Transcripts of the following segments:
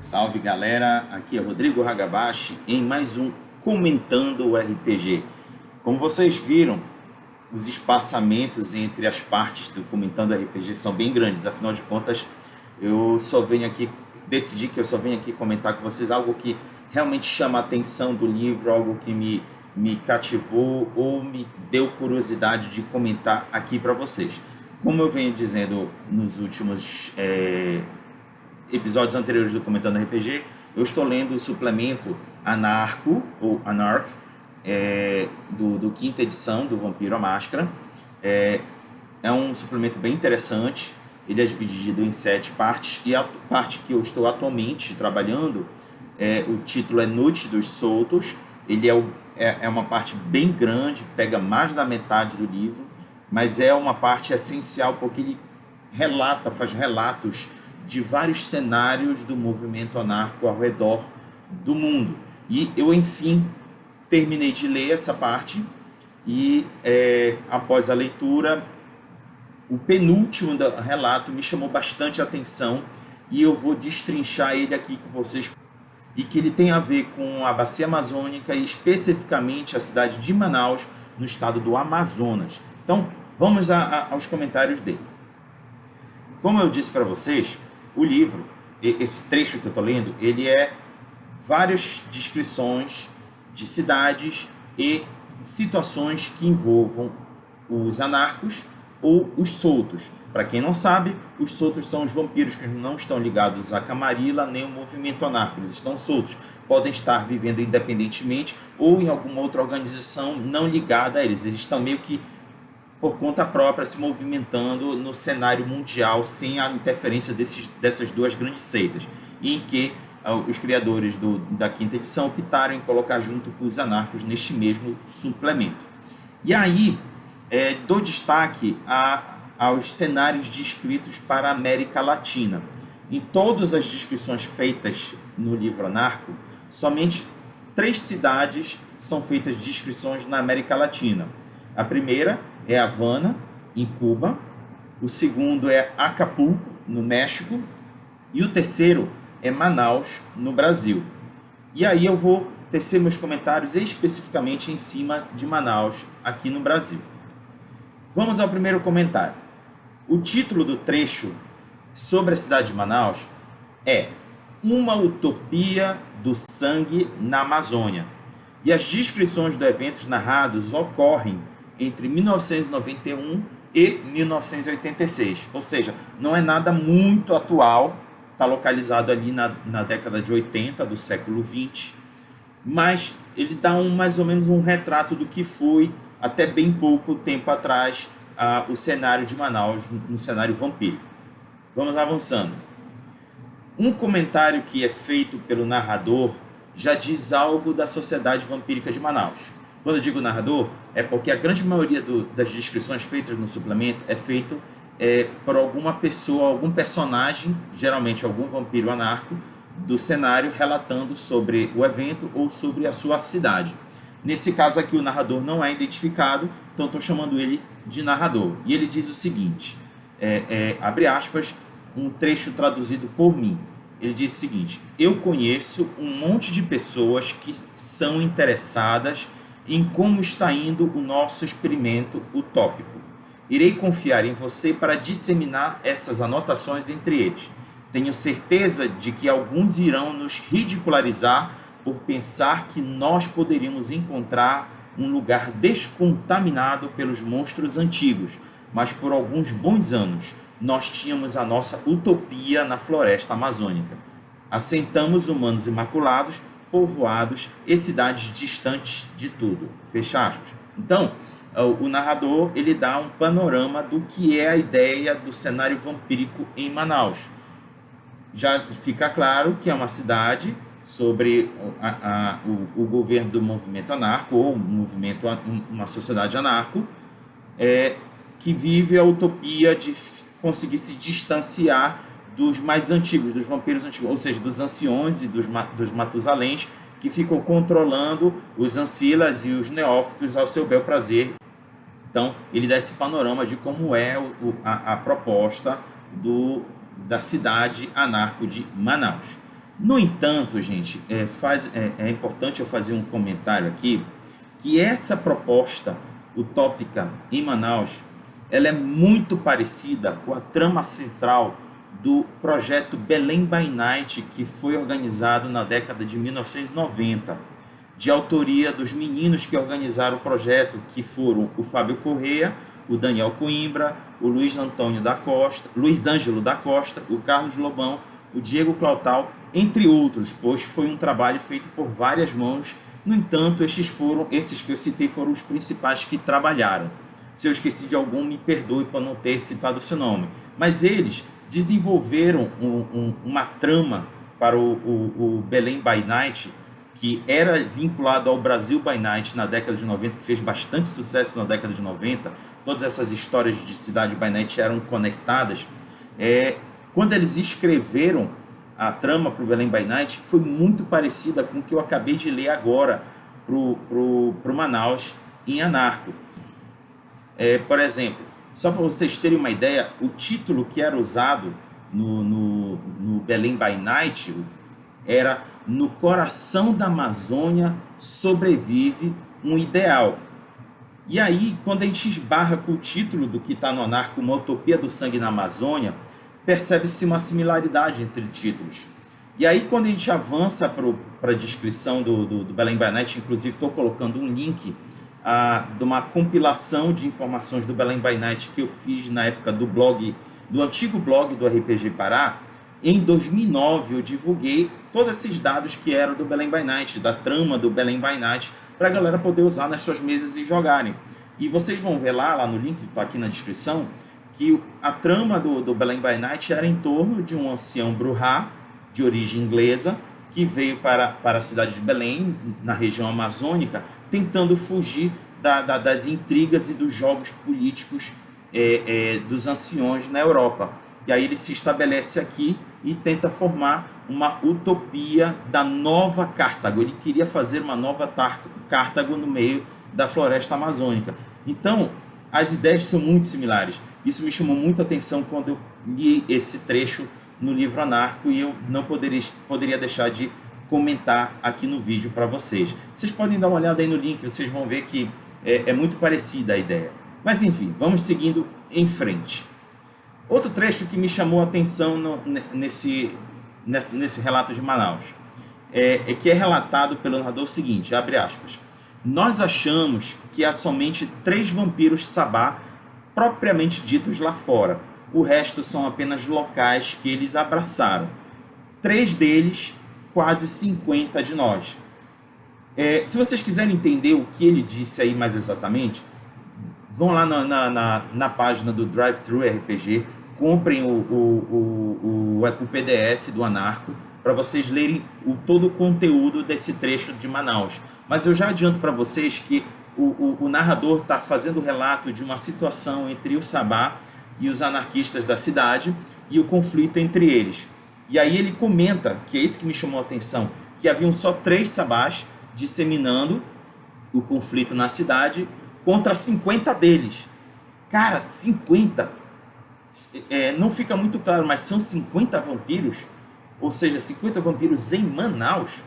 Salve galera, aqui é Rodrigo Hagabashi em mais um Comentando o RPG. Como vocês viram, os espaçamentos entre as partes do Comentando RPG são bem grandes, afinal de contas decidi que eu só venho aqui comentar com vocês algo que realmente chama a atenção do livro, algo que me cativou ou me deu curiosidade de comentar aqui para vocês. Como eu venho dizendo nos últimos episódios anteriores do Comentando RPG, eu estou lendo o suplemento Anarco, ou Anarch, do quinta edição do Vampiro à Máscara. É um suplemento bem interessante, ele é dividido em 7 partes, e a parte que eu estou atualmente trabalhando, o título é Noite dos Soltos. Ele é uma parte bem grande, pega mais da metade do livro, mas é uma parte essencial porque ele faz relatos de vários cenários do movimento anarco ao redor do mundo. E eu, enfim, terminei de ler essa parte e, após a leitura, o penúltimo relato me chamou bastante atenção e eu vou destrinchar ele aqui com vocês, e que ele tem a ver com a Bacia Amazônica e especificamente a cidade de Manaus, no estado do Amazonas. Então, vamos aos comentários dele. Como eu disse para vocês, o livro, esse trecho que eu estou lendo, ele é várias descrições de cidades e situações que envolvam os anarcos ou os soltos. Para quem não sabe, os soltos são os vampiros que não estão ligados à Camarilla nem ao movimento anarco. Eles estão soltos, podem estar vivendo independentemente ou em alguma outra organização não ligada a eles. Eles estão meio que por conta própria, se movimentando no cenário mundial sem a interferência dessas duas grandes seitas, e em que os criadores da quinta edição optaram em colocar junto com os anarcos neste mesmo suplemento. E aí, dou destaque aos cenários descritos para a América Latina. Em todas as descrições feitas no livro Anarco, somente 3 cidades são feitas descrições na América Latina. A primeira é Havana, em Cuba. O segundo é Acapulco, no México. E o terceiro é Manaus, no Brasil. E aí eu vou tecer meus comentários especificamente em cima de Manaus, aqui no Brasil. Vamos ao primeiro comentário. O título do trecho sobre a cidade de Manaus é Uma Utopia do Sangue na Amazônia. E as descrições dos eventos narrados ocorrem entre 1991 e 1986, ou seja, não é nada muito atual, está localizado ali na década de 80 do século 20, mas ele dá mais ou menos um retrato do que foi até bem pouco tempo atrás o cenário de Manaus, no cenário vampírico. Vamos avançando. Um comentário que é feito pelo narrador já diz algo da sociedade vampírica de Manaus. Quando eu digo narrador, é porque a grande maioria das descrições feitas no suplemento é feito por alguma pessoa, algum personagem, geralmente algum vampiro anarco, do cenário relatando sobre o evento ou sobre a sua cidade. Nesse caso aqui o narrador não é identificado, então estou chamando ele de narrador. E ele diz o seguinte, abre aspas, um trecho traduzido por mim. Ele diz o seguinte: eu conheço um monte de pessoas que são interessadas em como está indo o nosso experimento utópico. Irei confiar em você para disseminar essas anotações entre eles. Tenho certeza de que alguns irão nos ridicularizar por pensar que nós poderíamos encontrar um lugar descontaminado pelos monstros antigos, mas por alguns bons anos nós tínhamos a nossa utopia na floresta amazônica. Assentamos humanos imaculados, povoados e cidades distantes de tudo. Fecha aspas. Então, o narrador ele dá um panorama do que é a ideia do cenário vampírico em Manaus. Já fica claro que é uma cidade sobre o governo do movimento anarco, ou uma sociedade anarco, que vive a utopia de conseguir se distanciar dos mais antigos, dos vampiros antigos, ou seja, dos anciões e dos Matusaléns, que ficam controlando os ancilas e os neófitos ao seu bel prazer. Então, ele dá esse panorama de como é a proposta da cidade anarco de Manaus. No entanto, gente, é importante eu fazer um comentário aqui, que essa proposta utópica em Manaus, ela é muito parecida com a trama central do projeto Belém by Night, que foi organizado na década de 1990, de autoria dos meninos que organizaram o projeto, que foram o Fábio Correia, o Daniel Coimbra, o Luiz Ângelo da Costa, o Carlos Lobão, o Diego Clautal, entre outros, pois foi um trabalho feito por várias mãos. No entanto, esses que eu citei foram os principais que trabalharam. Se eu esqueci de algum, me perdoe por não ter citado o seu nome. Mas eles desenvolveram uma trama para o Belém by Night, que era vinculado ao Brasil by Night na década de 90, que fez bastante sucesso na década de 90. Todas essas histórias de cidade by Night eram conectadas. Quando eles escreveram a trama para o Belém by Night, foi muito parecida com o que eu acabei de ler agora para o Manaus em Anarco. Por exemplo, só para vocês terem uma ideia, o título que era usado no Belém by Night era "No coração da Amazônia sobrevive um ideal". E aí, quando a gente esbarra com o título do que está no Anarco, Uma Utopia do Sangue na Amazônia, percebe-se uma similaridade entre títulos. E aí, quando a gente avança para a descrição do Belém by Night, inclusive estou colocando um link de uma compilação de informações do Belém by Night que eu fiz na época do antigo blog do RPG Pará. Em 2009 eu divulguei todos esses dados que eram do Belém by Night, da trama do Belém by Night, para a galera poder usar nas suas mesas e jogarem. E vocês vão ver lá no link que está aqui na descrição, que a trama do Belém by Night era em torno de um ancião Brujá, de origem inglesa, que veio para a cidade de Belém, na região amazônica, tentando fugir das intrigas e dos jogos políticos dos anciões na Europa. E aí ele se estabelece aqui e tenta formar uma utopia da nova Cartago. Ele queria fazer uma nova Cartago no meio da floresta amazônica. Então, as ideias são muito similares. Isso me chamou muita atenção quando eu li esse trecho no livro Anarco, e eu não poderia deixar de comentar aqui no vídeo para vocês. Vocês podem dar uma olhada aí no link, vocês vão ver que é muito parecida a ideia. Mas enfim, vamos seguindo em frente. Outro trecho que me chamou a atenção nesse relato de Manaus que é relatado pelo narrador o seguinte, abre aspas: "Nós achamos que há somente 3 vampiros sabá propriamente ditos lá fora. O resto são apenas locais que eles abraçaram. 3 deles, quase 50 de nós." Se vocês quiserem entender o que ele disse aí mais exatamente, vão lá na página do Drive-Thru RPG, comprem o PDF do Anarco, para vocês lerem todo o conteúdo desse trecho de Manaus. Mas eu já adianto para vocês que o narrador está fazendo o relato de uma situação entre o sabá e os anarquistas da cidade e o conflito entre eles. E aí ele comenta, que é isso que me chamou a atenção, que haviam só 3 sabás disseminando o conflito na cidade contra 50 deles. Cara, 50! Não fica muito claro, mas são 50 vampiros? Ou seja, 50 vampiros em Manaus?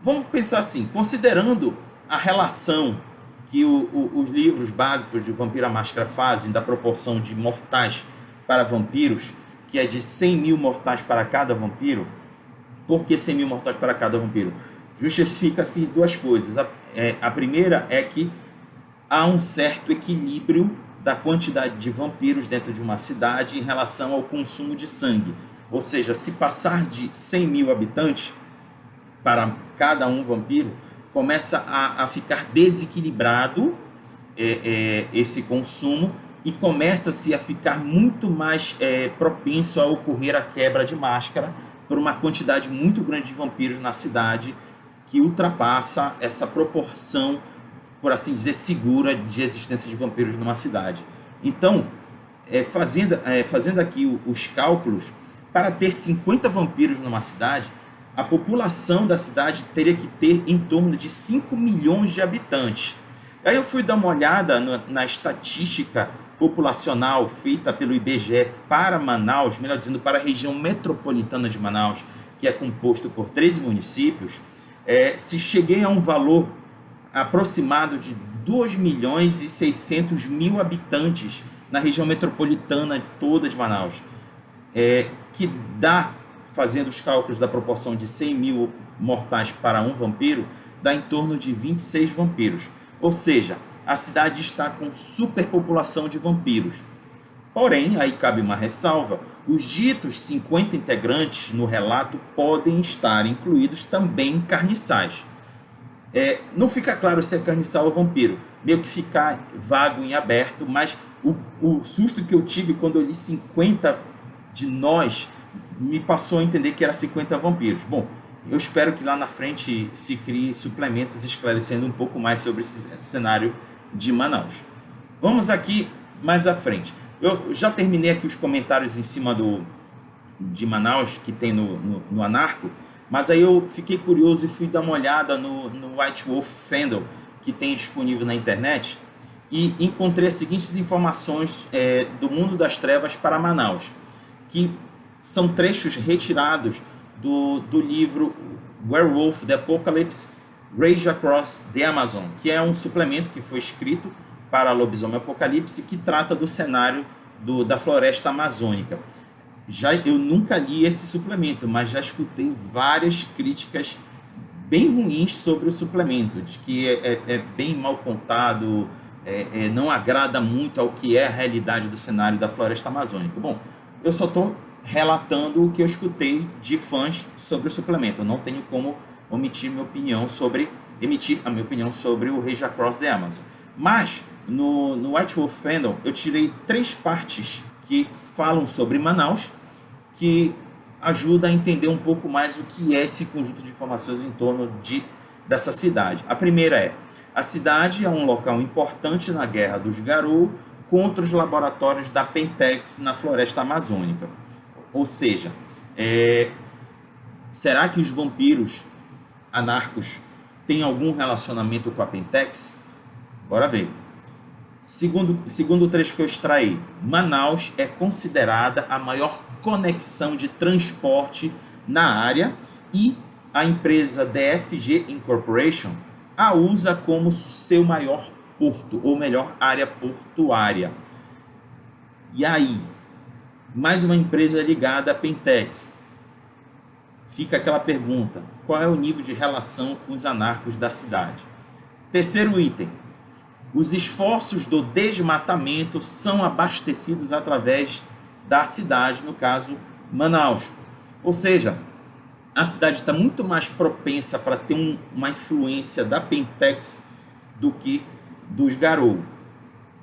Vamos pensar assim, considerando a relação que os livros básicos de Vampiro à Máscara fazem da proporção de mortais para vampiros, que é de 100 mil mortais para cada vampiro. Por que 100 mil mortais para cada vampiro? Justifica-se 2 coisas. A primeira é que há um certo equilíbrio da quantidade de vampiros dentro de uma cidade em relação ao consumo de sangue. Ou seja, se passar de 100 mil habitantes para cada um vampiro, começa a ficar desequilibrado esse consumo e começa-se a ficar muito mais propenso a ocorrer a quebra de máscara por uma quantidade muito grande de vampiros na cidade, que ultrapassa essa proporção, por assim dizer, segura de existência de vampiros numa cidade. Então, fazendo aqui os cálculos, para ter 50 vampiros numa cidade, a população da cidade teria que ter em torno de 5 milhões de habitantes. Aí eu fui dar uma olhada na estatística populacional feita pelo IBGE para Manaus, melhor dizendo, para a região metropolitana de Manaus, que é composto por 13 municípios, se cheguei a um valor aproximado de 2.600.000 habitantes na região metropolitana toda de Manaus, que dá, fazendo os cálculos da proporção de 100.000 mortais para um vampiro, dá em torno de 26 vampiros. Ou seja, a cidade está com superpopulação de vampiros. Porém, aí cabe uma ressalva, os ditos 50 integrantes no relato podem estar incluídos também carniçais. Não fica claro se é carniçal ou vampiro, meio que fica vago em aberto, mas o susto que eu tive quando eu li 50 de nós me passou a entender que era 50 vampiros. Bom, eu espero que lá na frente se crie suplementos esclarecendo um pouco mais sobre esse cenário de Manaus. Vamos aqui mais à frente. Eu já terminei aqui os comentários em cima de Manaus que tem no Anarco, mas aí eu fiquei curioso e fui dar uma olhada no White Wolf Fandom que tem disponível na internet e encontrei as seguintes informações do Mundo das Trevas para Manaus, que são trechos retirados do livro Werewolf the Apocalypse Rage Across the Amazon, que é um suplemento que foi escrito para Lobisomem Apocalipse, que trata do cenário da floresta amazônica. Eu nunca li esse suplemento, mas já escutei várias críticas bem ruins sobre o suplemento, de que é bem mal contado, não agrada muito ao que é a realidade do cenário da floresta amazônica. Bom, eu só estou relatando o que eu escutei de fãs sobre o suplemento. Eu não tenho como emitir a minha opinião sobre o Rage Across the Amazon. Mas no White Wolf Fandom eu tirei 3 partes que falam sobre Manaus, que ajuda a entender um pouco mais o que é esse conjunto de informações em torno dessa cidade. A primeira a cidade é um local importante na Guerra dos Garou contra os laboratórios da Pentex na floresta amazônica. Ou seja, será que os vampiros anarcos têm algum relacionamento com a Pentex? Bora ver. Segundo o trecho que eu extraí, Manaus é considerada a maior conexão de transporte na área e a empresa DFG Incorporation a usa como seu maior porto, ou melhor, área portuária. E aí, mais uma empresa ligada à Pentex. Fica aquela pergunta, qual é o nível de relação com os anarcos da cidade? Terceiro item, os esforços do desmatamento são abastecidos através da cidade, no caso, Manaus. Ou seja, a cidade está muito mais propensa para ter uma influência da Pentex do que dos Garou.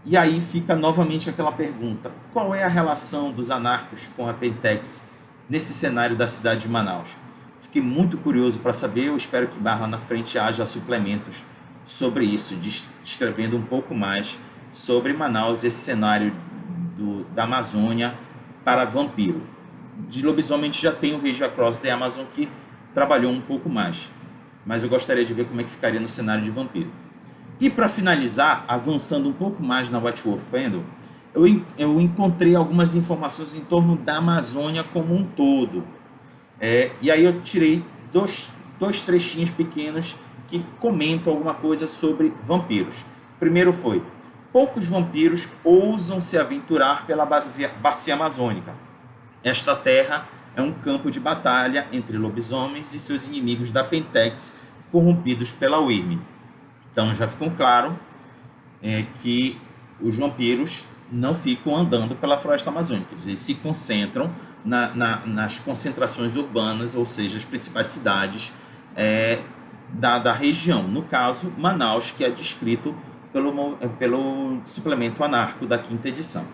E aí fica novamente aquela pergunta, qual é a relação dos anarcos com a Pentex nesse cenário da cidade de Manaus? Fiquei muito curioso para saber, eu espero que lá na frente haja suplementos sobre isso, descrevendo um pouco mais sobre Manaus, esse cenário da Amazônia para vampiro. De lobisomem a gente já tem o Rage Across the Amazon que trabalhou um pouco mais, mas eu gostaria de ver como é que ficaria no cenário de vampiro. E para finalizar, avançando um pouco mais na White Wolf Fandom, eu encontrei algumas informações em torno da Amazônia como um todo. E aí eu tirei dois trechinhos pequenos que comentam alguma coisa sobre vampiros. Primeiro foi, poucos vampiros ousam se aventurar pela bacia amazônica. Esta terra é um campo de batalha entre lobisomens e seus inimigos da Pentex, corrompidos pela Wyrm. Então já ficou claro que os vampiros não ficam andando pela floresta amazônica, eles se concentram nas concentrações urbanas, ou seja, as principais cidades da região, no caso Manaus, que é descrito pelo suplemento anarco da 5ª edição.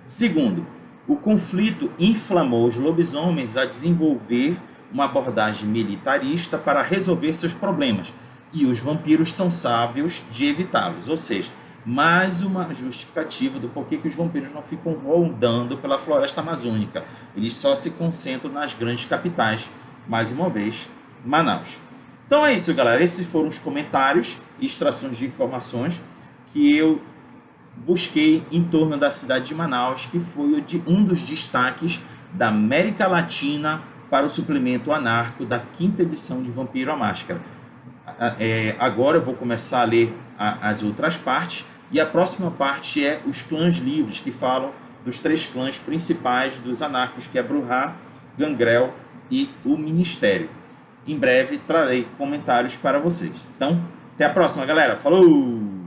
Segundo, o conflito inflamou os lobisomens a desenvolver uma abordagem militarista para resolver seus problemas, e os vampiros são sábios de evitá-los, ou seja, mais uma justificativa do porquê que os vampiros não ficam rondando pela floresta amazônica, eles só se concentram nas grandes capitais, mais uma vez, Manaus. Então é isso, galera, esses foram os comentários e extrações de informações que eu busquei em torno da cidade de Manaus, que foi um dos destaques da América Latina para o suplemento anarco da 5ª edição de Vampiro à Máscara. Agora eu vou começar a ler as outras partes, e a próxima parte é os clãs livres, que falam dos 3 clãs principais dos anarcos, que é Brujah, Gangrel e o Ministério. Em breve trarei comentários para vocês. Então, até a próxima, galera. Falou!